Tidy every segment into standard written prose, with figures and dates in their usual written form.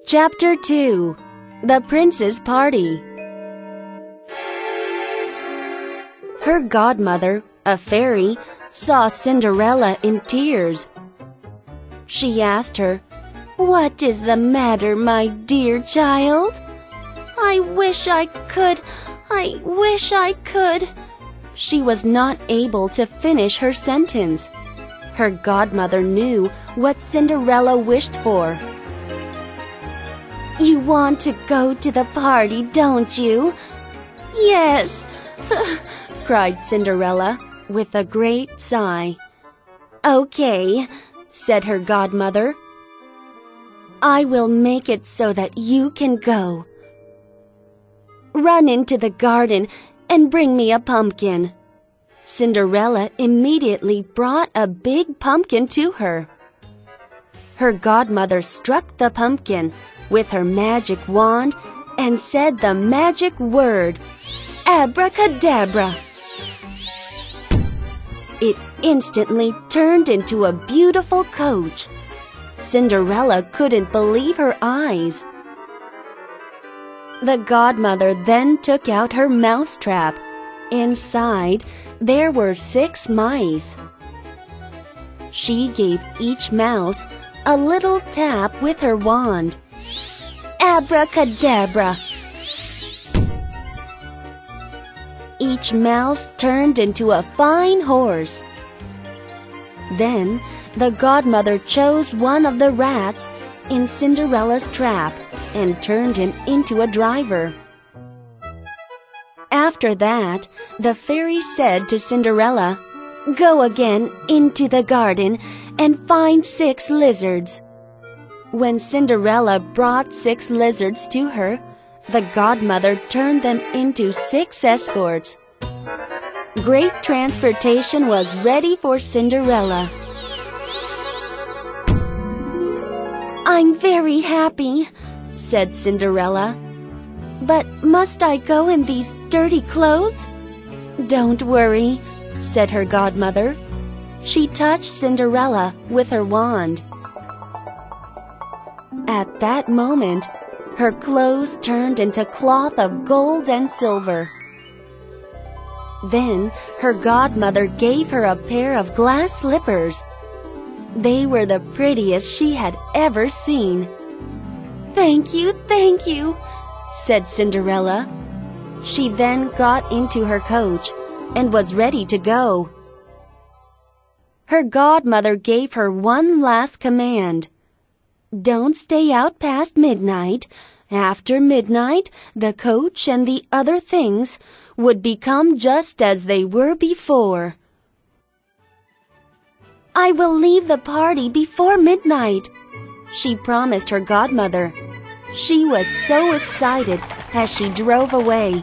Chapter 2. The Prince's Party. Her godmother, a fairy, saw Cinderella in tears. She asked her, "What is the matter, my dear child?" I wish I could. She was not able to finish her sentence. Her godmother knew what Cinderella wished for. "You want to go to the party, don't you?" "Yes," cried Cinderella with a great sigh. "Okay," said her godmother. "I will make it so that you can go. Run into the garden and bring me a pumpkin." Cinderella immediately brought a big pumpkin to her. Her godmother struck the pumpkin with her magic wand and said the magic word, "Abracadabra." It instantly turned into a beautiful coach. Cinderella couldn't believe her eyes. The godmother then took out her mousetrap. Inside, there were 6 mice. She gave each mouse a little tap with her wand. Abracadabra! Each mouse turned into a fine horse. Then the godmother chose one of the rats in Cinderella's trap and turned him into a driver. After that, the fairy said to Cinderella, "Go again into the garden and find 6 lizards." When Cinderella brought 6 lizards to her, the godmother turned them into 6 escorts. Great transportation was ready for Cinderella. "I'm very happy," said Cinderella. "But must I go in these dirty clothes?" "Don't worry," said her godmother. She touched Cinderella with her wand. At that moment, her clothes turned into cloth of gold and silver. Then her godmother gave her a pair of glass slippers. They were the prettiest she had ever seen. Thank you," said Cinderella. She then got into her coach and was ready to go. Her godmother gave her one last command. "Don't stay out past midnight. After midnight, the coach and the other things would become just as they were before." "I will leave the party before midnight," she promised her godmother. She was so excited as she drove away.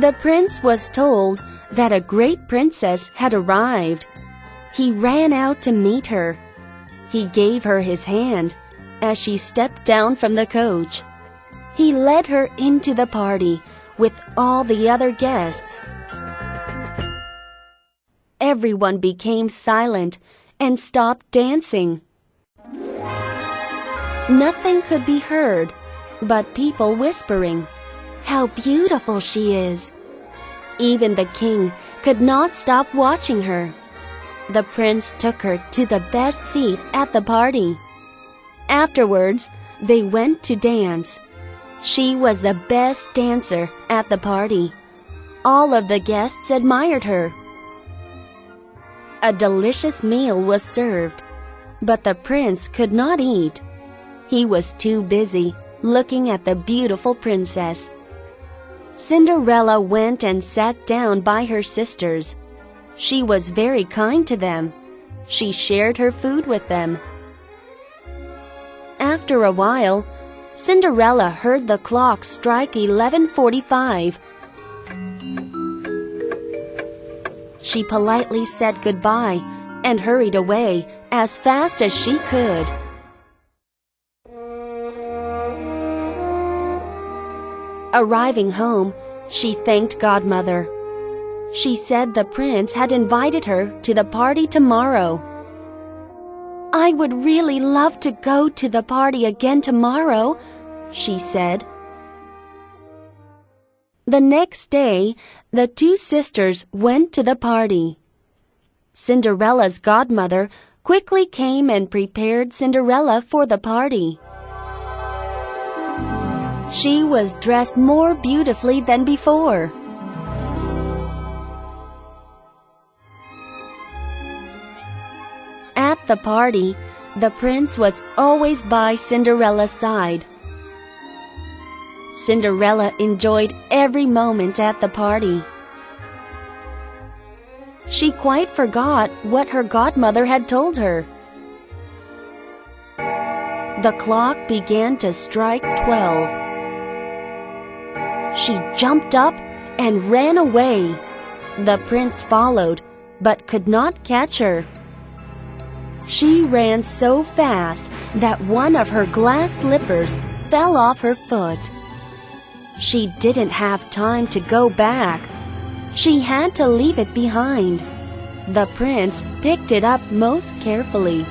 The prince was told that a great princess had arrived. He ran out to meet her. He gave her his hand as she stepped down from the coach. He led her into the party with all the other guests. Everyone became silent and stopped dancing. Nothing could be heard but people whispering, "How beautiful she is!" Even the king could not stop watching her. The prince took her to the best seat at the party. Afterwards, they went to dance. She was the best dancer at the party. All of the guests admired her. A delicious meal was served, but the prince could not eat. He was too busy looking at the beautiful princess. Cinderella went and sat down by her sisters. She was very kind to them. She shared her food with them. After a while, Cinderella heard the clock strike 11:45. She politely said goodbye and hurried away as fast as she could. Arriving home, she thanked Godmother. She said the prince had invited her to the party tomorrow. "I would really love to go to the party again tomorrow," she said. The next day, the two sisters went to the party. Cinderella's godmother quickly came and prepared Cinderella for the party. She was dressed more beautifully than before. At the party, the prince was always by Cinderella's side. Cinderella enjoyed every moment at the party. She quite forgot what her godmother had told her. The clock began to strike 12. She jumped up and ran away. The prince followed, but could not catch her. She ran so fast that one of her glass slippers fell off her foot. She didn't have time to go back. She had to leave it behind. The prince picked it up most carefully.